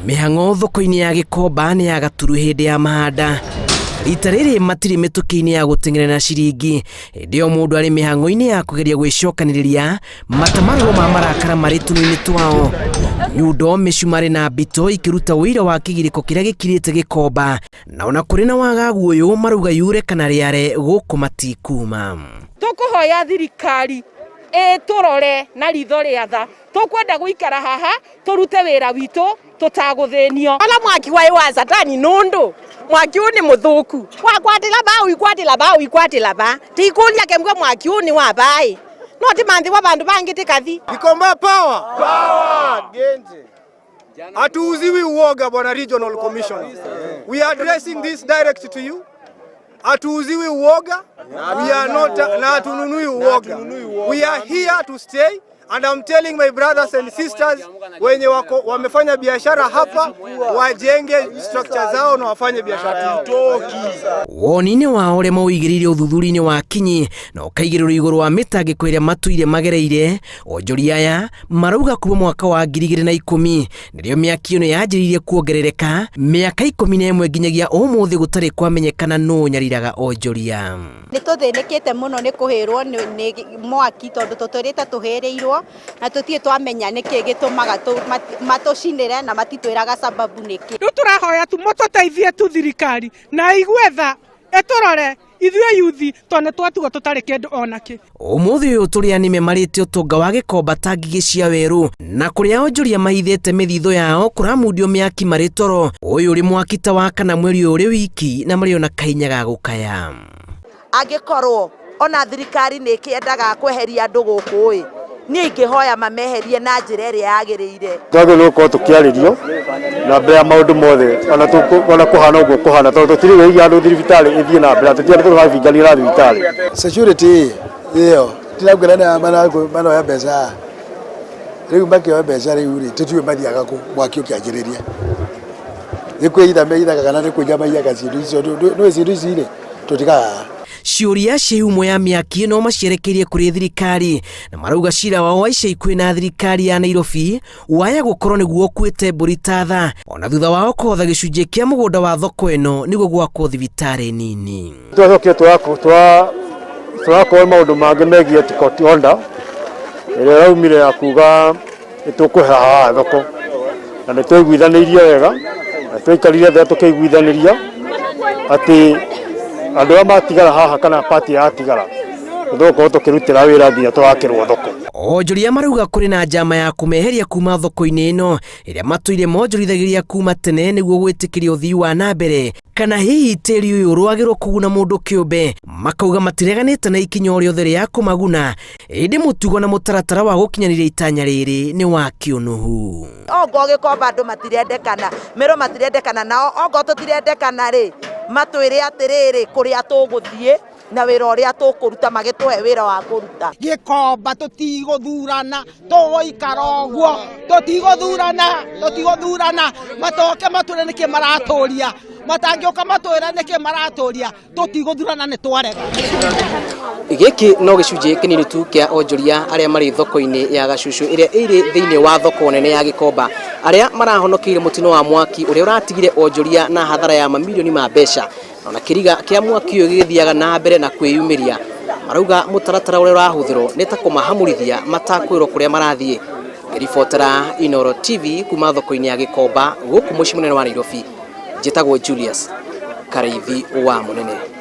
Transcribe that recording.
Mihang'o thoko-ini ya Gikomba ni ya gaturu hindi ya mahanda. Rita riri matiri mituki-ini ya guteng'era na ciringi. Hindi o mundu ari mihang'o-ini ya kugeria gwicokaniriria matamariro ma marakara mari tunu-ini twao. Nyundo, micumari na mbito ikiruta wira wa kigiriko kiria gikirite Gikomba, na ona kuri na wagagu uyu maruga yure kana riare guku matikuma. Tukuhoya thirikari turore na ritho ria tha, tukwenda guikara haha turute wira witu tutaguthenio. Ala mwaki wa satani nundu mwaki ni muthuku wakwatila ba tikulia kemgwe mwaki ni wa bai no ti manthi wa bandu bangi tikathi. Gikomba power genje atuuziwi uoga bwana regional commissioner. We are addressing this direct to you. Atuuziwi uoga, we are not na atununui uoga. We are here to stay, and I'm telling my brothers and sisters wenye wamefanya biashara hapa wajenge structure zao na wafanye biashara yao. Woni-ini wao uria mawigiriire uthuthuri-ini wa kinyi na ukaigiriro iguru wa mitangiko iria matuire magereire. Onjoria aya marauga kuva mwaka wa 2010 nirio miaki ino yanjiririe kuongerereka, miaka 11 nginyagia umuthi gutari kwamenyekana no nyariraga onjoria. Ni tuthinikite muno ni kuhirwo ni mwaki tondu tuturite tuhirirwo na tutie twamenya niki gitumaga matucinire na matitwiraga sababu niki. Turahoya tumototeithie tu thirikari na igwetha etorore ithue yuthi tone twatuga tutari kindu onaki. Umuthi uyu turiani marite utonga wa Gikomba tangi cia weru na kuria onjoria mahithete mithitho yao kuramundio miaki mari toro. Uyu uri mwakita wa kana mweri uri wiki na mari ona kainya ga gukaya. Angikorwo ona thirikari ni kiendaga kweheria andu guku ni ingihoya mameherie na njira iria yagiriire. Twagirwo ko tukiaririo na mbere maundu mothe ona kuhana uguo kuhana tondu tutiri wigi andu thiribitari ithie na mbere tutiri turavinganira thiribitari. Security iyo tiragurana mana ya mbeca riu makio mbeca riu ri tutiwe mathiaga ku mwaki ukianjiriria nikwitha meithaga kana nikuja maiyaga cindu icio no cindu ici tutigaga. Ciuria cia umwe ya miaki no macierekerie kuri thirikari na marauga cira wao wa ica ikuĩ na thirikari ya Nairobi waya gukorwo niguo kwite mburi tatha ona thutha wao kotha gicunjĩ kia mugunda wa thoko ĩno niguo gwakwo thibitari nini. Twacokia twakorwo maundu mangĩ megie court order ĩrĩa yaumire ya kuga nĩtũkũheha thoko na nĩtwaiguithanirie wega na twaikarire thĩ tukĩiguithaniria ati andu aya matigara haha kana party yatigara thoko tukirutira wira nginya twakirwo thoko. Onjoria marauga kuri na njama ya kumeheria kuma thoko-ini ino iria matuire monjorithagiria kuma tene niguo gwitikiria uthii wa na mbere kana hihi tiri uyu rwagirwo kuguna mundu kiumbe. Makauga matireganite na ikinya o riothe ria kumaguna indi mutugo na mutaratara wa gukinyaniria itanya riri ni wa kiunuhu. Ongo Gikomba andu matirendekana mero matirendekana nao ongo tutirendekana ri matwire atiriri kuria tuguthie na wira uria tukuruta magitwe wira wa kuruta. Gikomba tutiguthurana tugoikara uguo tutiguthurana matoke matwire niki maraturia matangioka matwire niki maraturia tutiguthurana ni twarega. Giki no gicunjĩ kinini tu kia onjoria aria mari thoko-ini ya gacucu iria iri thiini wa thoko nene ya Gikomba aria marahonokeire mutino wa mwaki uria uratigire onjoria na hathara ya mamilioni ma mbeca ona kiriga kia mwaki uyu githiaga na mbere na kwiyumiria. Marauga mutaratara uria urahuthirwo ni ta kumahamurithia matakwirwo kuria marathie. Ribotera Inooro TV kuma thoko-ini ya Gikomba guku muciĩ munene wa Nairobi. Njitagwo Julius Kareithi wa Munene.